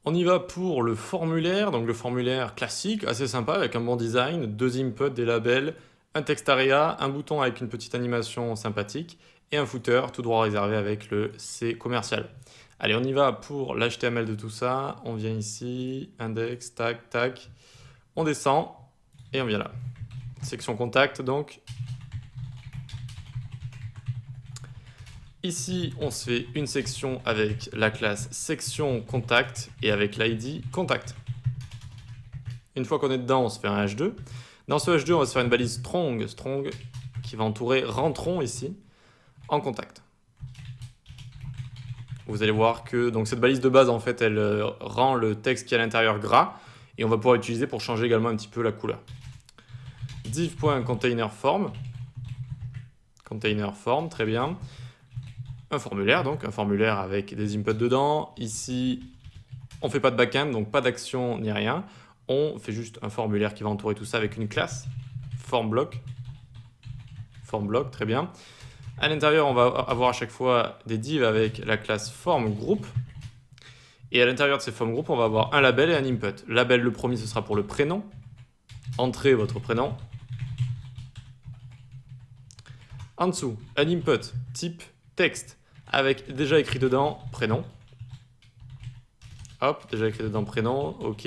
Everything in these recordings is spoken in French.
On y va pour le formulaire, donc le formulaire classique, assez sympa, avec un bon design, 2 inputs, des labels, un texte aria, un bouton avec une petite animation sympathique, et un footer tout droit réservé avec le C commercial. Allez, on y va pour l'HTML de tout ça. On vient ici, index, tac, tac. On descend, et on vient là. Section contact, donc. Ici, on se fait une section avec la classe section contact et avec l'ID contact. Une fois qu'on est dedans, on se fait un H2. Dans ce H2, on va se faire une balise strong qui va entourer rentrons ici en contact. Vous allez voir que donc cette balise de base, en fait, elle rend le texte qui est à l'intérieur gras et on va pouvoir l'utiliser pour changer également un petit peu la couleur. Div.containerForm. Container form, très bien. Un formulaire, donc un formulaire avec des inputs dedans. Ici, on ne fait pas de backend, donc pas d'action ni rien. On fait juste un formulaire qui va entourer tout ça avec une classe, formBlock. FormBlock, très bien. À l'intérieur, on va avoir à chaque fois des divs avec la classe formGroup. Et à l'intérieur de ces formGroup, on va avoir un label et un input. Label, le premier, ce sera pour le prénom. Entrez votre prénom. En dessous, un input type texte avec déjà écrit dedans prénom. Hop, déjà écrit dedans prénom, ok.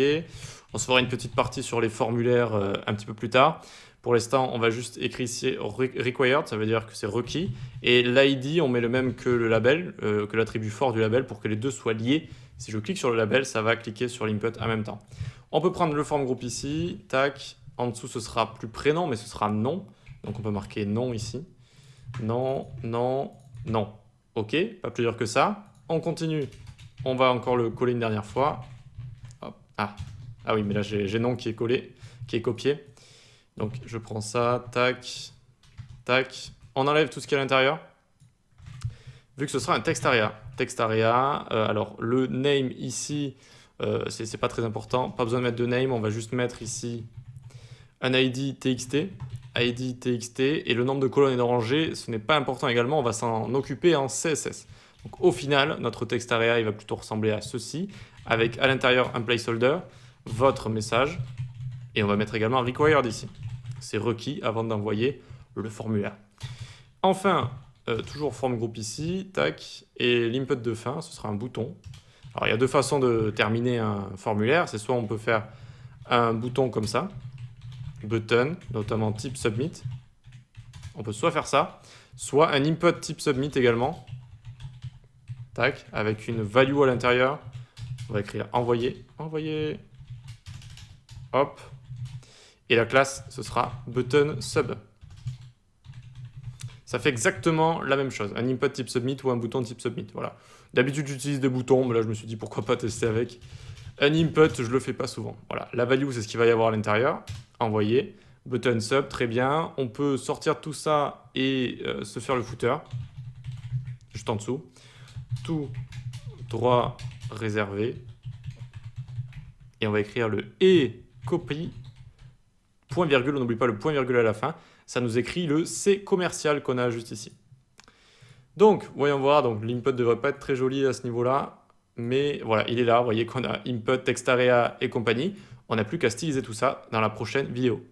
On se fera une petite partie sur les formulaires un petit peu plus tard. Pour l'instant, on va juste écrire ici required, ça veut dire que c'est requis. Et l'ID, on met le même que le label, que l'attribut fort du label pour que les deux soient liés. Si je clique sur le label, ça va cliquer sur l'input en même temps. On peut prendre le form group ici, tac. En dessous, ce sera plus prénom, mais ce sera nom. Donc on peut marquer nom ici. Non, non, non. Ok, pas plus dur que ça. On continue. On va encore le coller une dernière fois. Hop. Ah oui, mais là j'ai nom qui est collé, qui est copié. Donc je prends ça, tac, tac. On enlève tout ce qui est à l'intérieur. Vu que ce sera un text area. Text area, alors le name ici, c'est pas très important. Pas besoin de mettre de name, on va juste mettre ici un ID txt. ID txt et le nombre de colonnes et de rangées, ce n'est pas important également, on va s'en occuper en CSS. Donc au final, notre text area il va plutôt ressembler à ceci, avec à l'intérieur un placeholder, votre message, et on va mettre également required ici. C'est requis avant d'envoyer le formulaire. Enfin, toujours form group ici, tac, et l'input de fin, ce sera un bouton. Alors il y a deux façons de terminer un formulaire, c'est soit on peut faire un bouton comme ça, button, notamment type submit. On peut soit faire ça, soit un input type submit également. Tac, avec une value à l'intérieur. On va écrire envoyer, envoyer. Hop. Et la classe, ce sera button sub. Ça fait exactement la même chose. Un input type submit ou un bouton type submit. Voilà. D'habitude, j'utilise des boutons, mais là, je me suis dit pourquoi pas tester avec. Un input, je le fais pas souvent. Voilà. La value, c'est ce qu'il va y avoir à l'intérieur. Envoyer. Button sub, très bien. On peut sortir tout ça et se faire le footer. Juste en dessous. Tout droit réservé. Et on va écrire le et copie. Point virgule, on n'oublie pas le point virgule à la fin. Ça nous écrit le C commercial qu'on a juste ici. Donc, voyons voir. Donc, l'input ne devrait pas être très joli à ce niveau-là. Mais voilà, il est là. Vous voyez qu'on a input, text area et compagnie. On n'a plus qu'à styliser tout ça dans la prochaine vidéo.